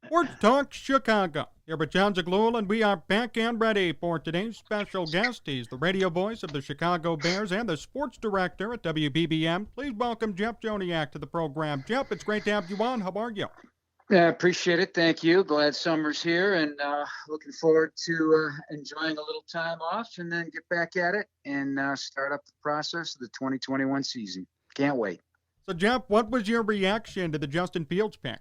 Sports Talk Chicago. Here with Jon Zaghloul, and we are back and ready for today's special guest. He's the radio voice of the Chicago Bears and the sports director at WBBM. Please welcome Jeff Joniak to the program. Jeff, it's great to have you on. How are you? Yeah, appreciate it. Thank you. Glad summer's here, and looking forward to enjoying a little time off and then get back at it and start up the process of the 2021 season. Can't wait. So, Jeff, what was your reaction to the Justin Fields pick?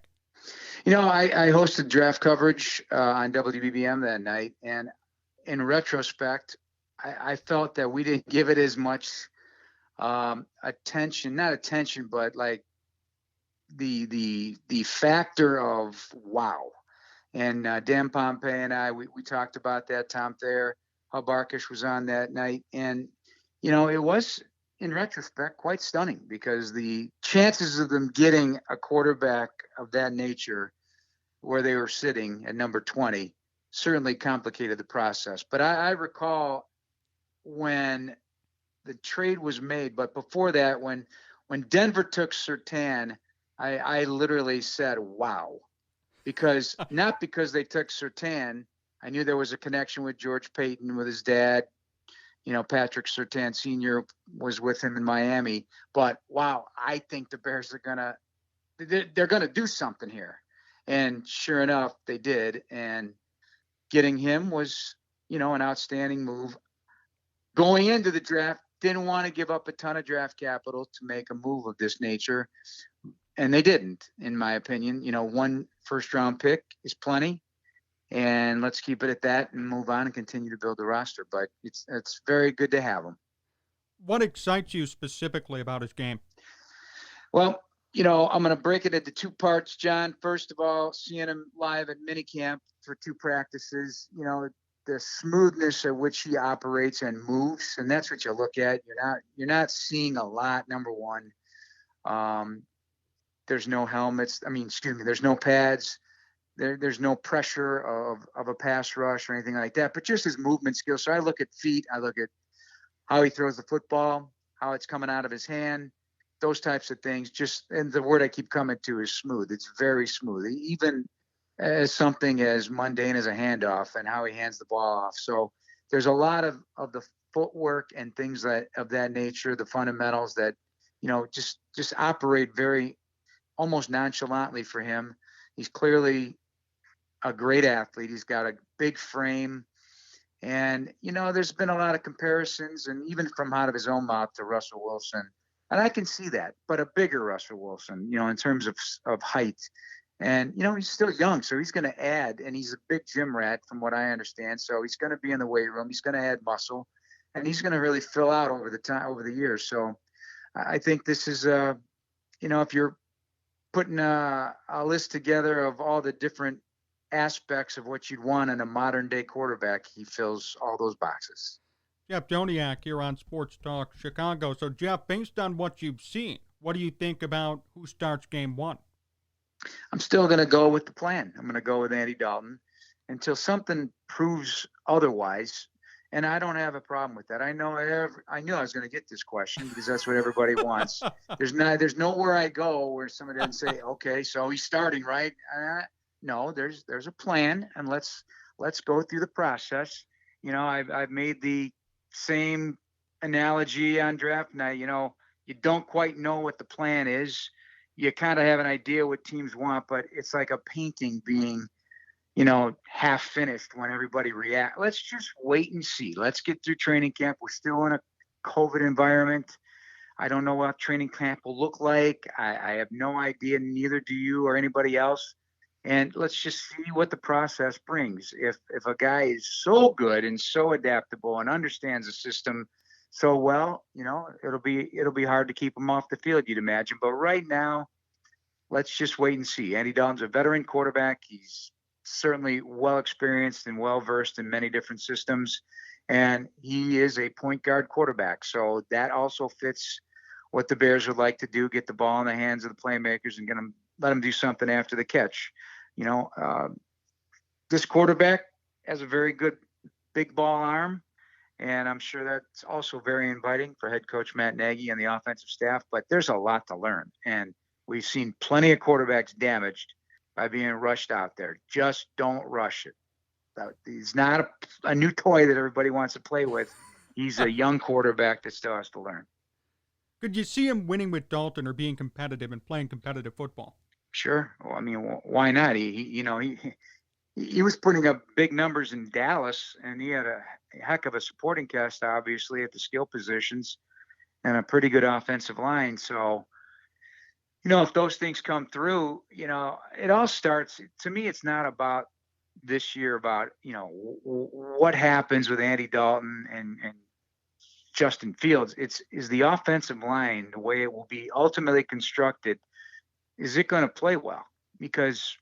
I hosted draft coverage on WBBM that night, and in retrospect, I felt that we didn't give it as much attention, not attention, but like the factor of wow. And Dan Pompey and I, we talked about that. Tom Thayer, Hub Arkish was on that night, and it was, in retrospect, quite stunning because the chances of them getting a quarterback of that nature where they were sitting at number 20 certainly complicated the process. But I recall when the trade was made, but before that, when Denver took Surtain, I literally said, wow, because not because they took Surtain. I knew there was a connection with George Payton, with his dad. Patrick Surtain Sr. was with him in Miami. But, wow, I think the Bears are they're going to do something here. And sure enough, they did. And getting him was, an outstanding move. Going into the draft, didn't want to give up a ton of draft capital to make a move of this nature. And they didn't, in my opinion. One first-round pick is plenty. And let's keep it at that and move on and continue to build the roster. But it's very good to have him. What excites you specifically about his game? Well, I'm going to break it into two parts, John. First of all, seeing him live at minicamp for two practices, the smoothness at which he operates and moves, and that's what you look at. You're not seeing a lot, number one. There's no helmets. There's no pads. There's no pressure of a pass rush or anything like that, but just his movement skills. So I look at feet, I look at how he throws the football, how it's coming out of his hand, those types of things. And the word I keep coming to is smooth. It's very smooth, even as something as mundane as a handoff and how he hands the ball off. So there's a lot of the footwork and things of that nature, the fundamentals that, just operate very almost nonchalantly for him. He's clearly a great athlete. He's got a big frame. And, there's been a lot of comparisons, and even from out of his own mouth, to Russell Wilson. And I can see that, but a bigger Russell Wilson, in terms of height. And, he's still young, so he's going to add, and he's a big gym rat from what I understand. So he's going to be in the weight room. He's going to add muscle, and he's going to really fill out over the years. So I think this is, if you're putting a list together of all the different aspects of what you'd want in a modern day quarterback, he fills all those boxes. Jeff Joniak here on Sports Talk Chicago. So, Jeff, based on what you've seen, what do you think about who starts game one? I'm still going to go with the plan. I'm going to go with Andy Dalton until something proves otherwise. And I don't have a problem with that. I knew I was going to get this question because that's what everybody wants. There's nowhere I go where somebody doesn't say, okay, so he's starting, right? No, there's a plan, and let's go through the process. I've made the same analogy on draft night. You don't quite know what the plan is. You kind of have an idea what teams want, but it's like a painting being half finished when everybody react. Let's just wait and see. Let's get through training camp. We're still in a COVID environment. I don't know what training camp will look like. I have no idea. Neither do you or anybody else. And let's just see what the process brings. If a guy is so good and so adaptable and understands the system so well, it'll be hard to keep him off the field, you'd imagine. But right now, let's just wait and see. Andy Dalton's a veteran quarterback. He's certainly well experienced and well versed in many different systems, and he is a point guard quarterback. So that also fits what the Bears would like to do: get the ball in the hands of the playmakers and let them do something after the catch. This quarterback has a very good big ball arm, and I'm sure that's also very inviting for head coach Matt Nagy and the offensive staff. But there's a lot to learn, and we've seen plenty of quarterbacks damaged by being rushed out there. Just don't rush it. He's not a new toy that everybody wants to play with. He's a young quarterback that still has to learn. Could you see him winning with Dalton or being competitive and playing competitive football? Sure. Well, I mean, why not? He was putting up big numbers in Dallas, and he had a heck of a supporting cast, obviously, at the skill positions and a pretty good offensive line. So, if those things come through, it all starts. To me, it's not about this year about, what happens with Andy Dalton and Justin Fields. Is the offensive line, the way it will be ultimately constructed, is it going to play well? Because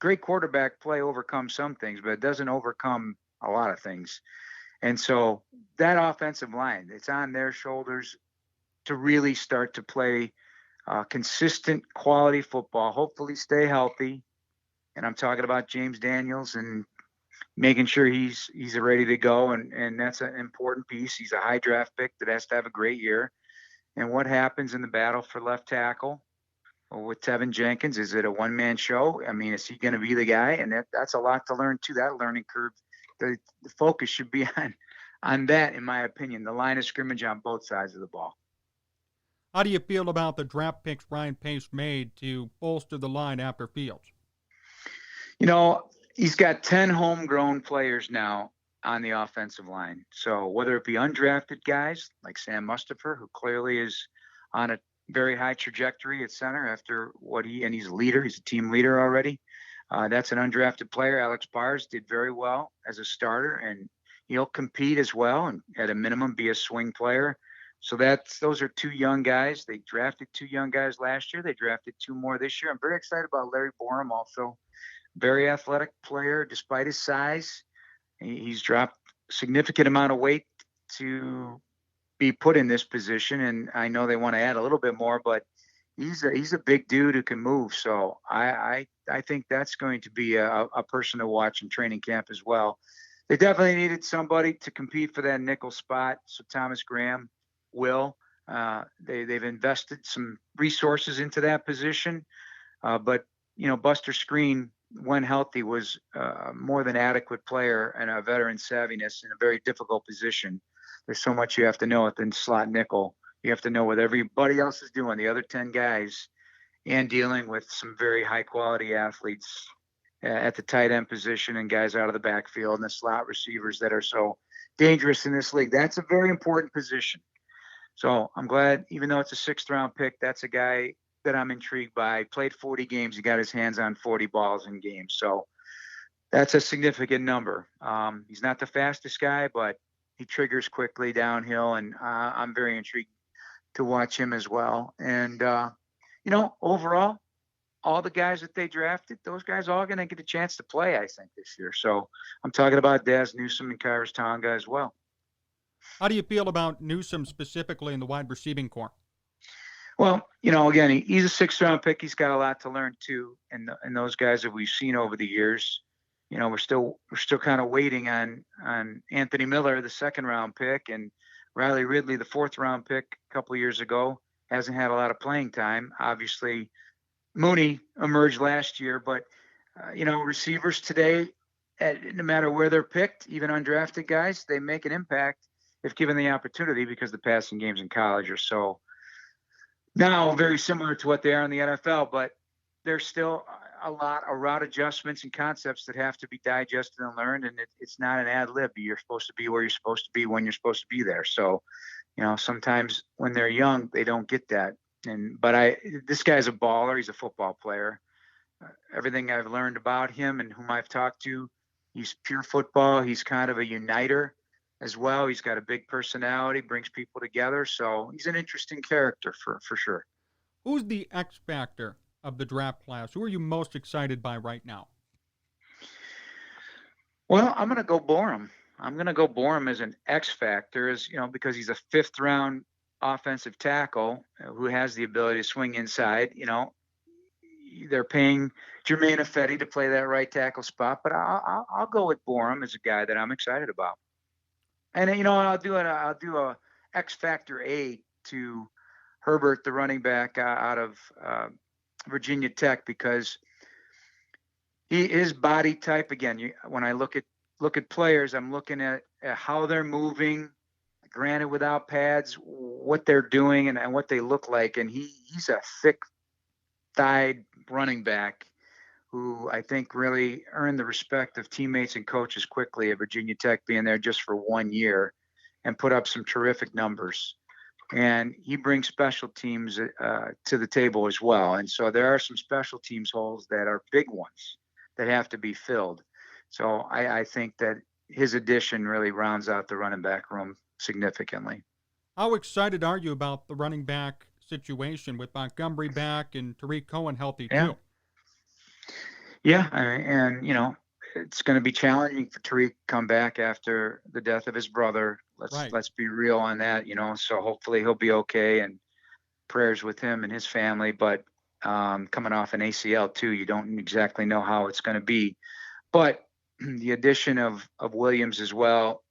great quarterback play overcomes some things, but it doesn't overcome a lot of things. And so that offensive line, it's on their shoulders to really start to play consistent quality football, hopefully stay healthy. And I'm talking about James Daniels and making sure he's ready to go. And that's an important piece. He's a high draft pick that has to have a great year. And what happens in the battle for left tackle with Tevin Jenkins? Is it a one-man show? I mean, is he going to be the guy? And that's a lot to learn too, that learning curve. The focus should be on that, in my opinion, the line of scrimmage on both sides of the ball. How do you feel about the draft picks Ryan Pace made to bolster the line after Fields? He's got 10 homegrown players now on the offensive line. So whether it be undrafted guys like Sam Mustipher, who clearly is on a very high trajectory at center after he's a leader. He's a team leader already. That's an undrafted player. Alex Bars did very well as a starter, and he'll compete as well and at a minimum be a swing player. So those are two young guys. They drafted two young guys last year. They drafted two more this year. I'm very excited about Larry Borum also. Very athletic player despite his size. He's dropped a significant amount of weight to be put in this position, and I know they want to add a little bit more, but he's a big dude who can move. So I think that's going to be a person to watch in training camp as well. They definitely needed somebody to compete for that nickel spot. So Thomas Graham will. They've invested some resources into that position, but Buster Screen, when healthy, was a more than adequate player and a veteran savviness in a very difficult position. There's so much you have to know within slot nickel. You have to know what everybody else is doing, the other 10 guys, and dealing with some very high quality athletes at the tight end position and guys out of the backfield and the slot receivers that are so dangerous in this league. That's a very important position. So I'm glad, even though it's a 6th round pick, that's a guy that I'm intrigued by. Played 40 games. He got his hands on 40 balls in games. So that's a significant number. He's not the fastest guy, but he triggers quickly downhill, and I'm very intrigued to watch him as well. And, overall, all the guys that they drafted, those guys are all going to get a chance to play, I think, this year. So I'm talking about Daz Newsome and Kairos Tonga as well. How do you feel about Newsome specifically in the wide receiving corps? Well, again, he's a 6th round pick. He's got a lot to learn too. And those guys that we've seen over the years, we're still kind of waiting on Anthony Miller, the 2nd round pick, and Riley Ridley, the 4th round pick a couple of years ago, hasn't had a lot of playing time. Obviously, Mooney emerged last year, but receivers today, no matter where they're picked, even undrafted guys, they make an impact if given the opportunity, because the passing games in college are so now very similar to what they are in the NFL, but there's still a lot of route adjustments and concepts that have to be digested and learned, and it's not an ad lib. You're supposed to be where you're supposed to be when you're supposed to be there. So, sometimes when they're young, they don't get that. But this guy's a baller. He's a football player. Everything I've learned about him and whom I've talked to, he's pure football. He's kind of a uniter as well. He's got a big personality, brings people together. So he's an interesting character for sure. Who's the X factor of the draft class? Who are you most excited by right now? Well, I'm going to go Borum. I'm going to go Borum as an X factor, because he's a 5th round offensive tackle who has the ability to swing inside. They're paying Jermaine Ifedi to play that right tackle spot, but I'll go with Borum as a guy that I'm excited about. And I'll do a X factor A to Herbert, the running back out of Virginia Tech, because His body type, again, when I look at players, I'm looking at how they're moving, granted without pads, what they're doing and what they look like. And he's a thick-thighed running back who I think really earned the respect of teammates and coaches quickly at Virginia Tech, being there just for 1 year and put up some terrific numbers. And he brings special teams to the table as well. And so there are some special teams holes that are big ones that have to be filled. So I think that his addition really rounds out the running back room significantly. How excited are you about the running back situation with Montgomery back and Tariq Cohen healthy too? Yeah, and it's going to be challenging for Tariq to come back after the death of his brother. Let's be real on that, So hopefully he'll be okay, and prayers with him and his family. But coming off an ACL too, you don't exactly know how it's going to be. But the addition of Williams as well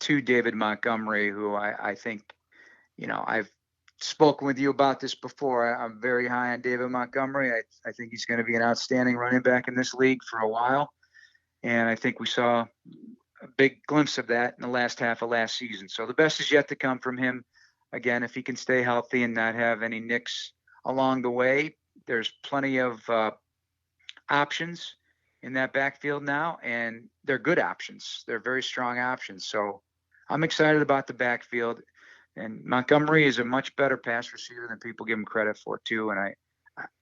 to David Montgomery, who I think, I've spoken with you about this before. I'm very high on David Montgomery. I think he's going to be an outstanding running back in this league for a while. And I think we saw a big glimpse of that in the last half of last season. So the best is yet to come from him. Again, if he can stay healthy and not have any nicks along the way, there's plenty of options in that backfield now, and they're good options. They're very strong options. So I'm excited about the backfield. And Montgomery is a much better pass receiver than people give him credit for too. And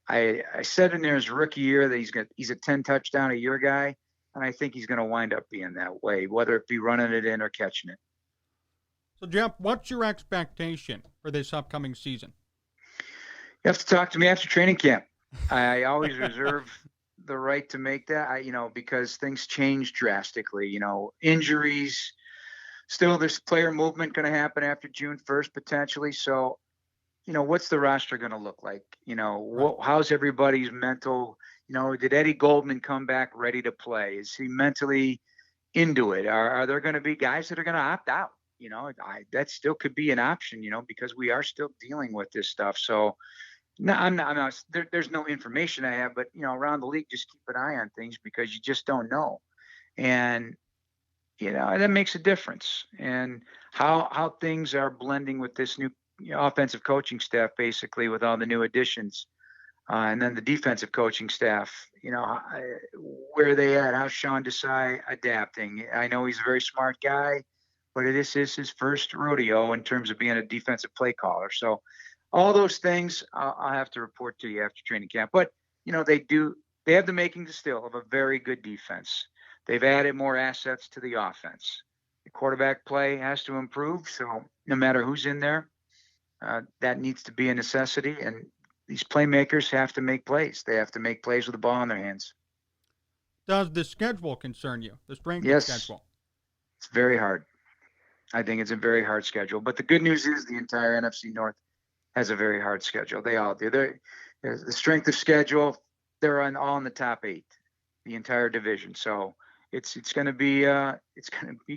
I said in there his rookie year that he's a 10 touchdown a year guy. And I think he's going to wind up being that way, whether it be running it in or catching it. So, Jeff, what's your expectation for this upcoming season? You have to talk to me after training camp. I always reserve the right to make that, because things change drastically. Injuries. Still, there's player movement going to happen after June 1st, potentially. So, what's the roster going to look like? How's everybody's mental? Did Eddie Goldman come back ready to play? Is he mentally into it? Are there going to be guys that are going to opt out? That still could be an option, because we are still dealing with this stuff. So, no, I'm not there's no information I have, but, around the league, just keep an eye on things because you just don't know. And, that makes a difference. And how things are blending with this new offensive coaching staff, basically, with all the new additions. And then the defensive coaching staff, where are they at? How's Sean Desai adapting? I know he's a very smart guy, but this is his first rodeo in terms of being a defensive play caller. So all those things I'll have to report to you after training camp. But, they have the makings still of a very good defense. They've added more assets to the offense. The quarterback play has to improve. So no matter who's in there, that needs to be a necessity. And these playmakers have to make plays. They have to make plays with the ball in their hands. Does the schedule concern you? The strength of the schedule? It's very hard. I think it's a very hard schedule. But the good news is the entire NFC North has a very hard schedule. They all do. The strength of schedule, they're all in the top 8, the entire division. So it's going to be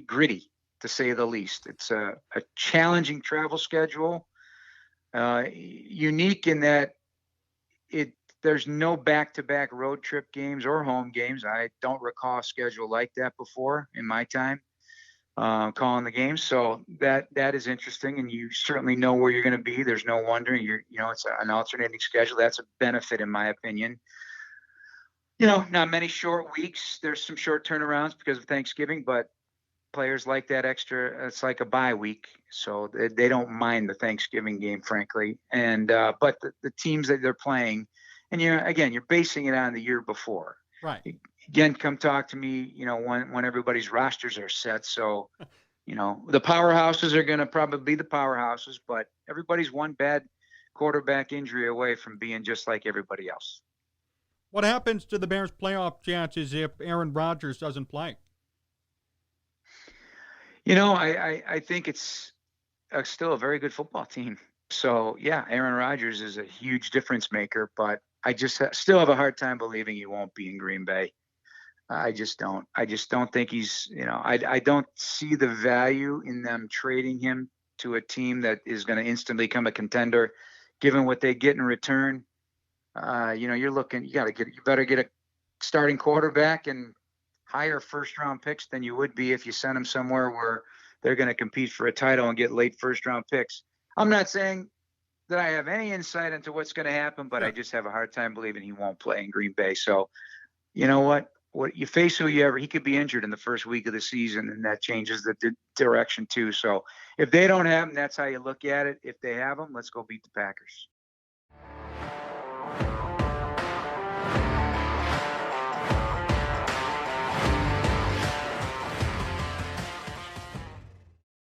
gritty, to say the least. It's a challenging travel schedule, unique in that there's no back-to-back road trip games or home games. I don't recall a schedule like that before in my time calling the games. So that is interesting, and you certainly know where you're going to be. There's no wonder it's an alternating schedule. That's a benefit, in my opinion. Not many short weeks. There's some short turnarounds because of Thanksgiving, but players like that extra. It's like a bye week, so they don't mind the Thanksgiving game, frankly. And but the teams that they're playing, and you're basing it on the year before. Right. Again, come talk to me. When everybody's rosters are set. So, the powerhouses are going to probably be the powerhouses, but everybody's one bad quarterback injury away from being just like everybody else. What happens to the Bears' playoff chances if Aaron Rodgers doesn't play? I think it's still a very good football team. So, yeah, Aaron Rodgers is a huge difference maker, but I just still have a hard time believing he won't be in Green Bay. I just don't think he's, I don't see the value in them trading him to a team that is going to instantly become a contender, given what they get in return. You better get a starting quarterback and higher first-round picks than you would be if you sent him somewhere where they're going to compete for a title and get late first-round picks. I'm not saying that I have any insight into what's going to happen, but I just have a hard time believing he won't play in Green Bay. So, you know what? What you face whoever, he could be injured in the first week of the season, and that changes the direction too. So if they don't have him, that's how you look at it. If they have him, let's go beat the Packers.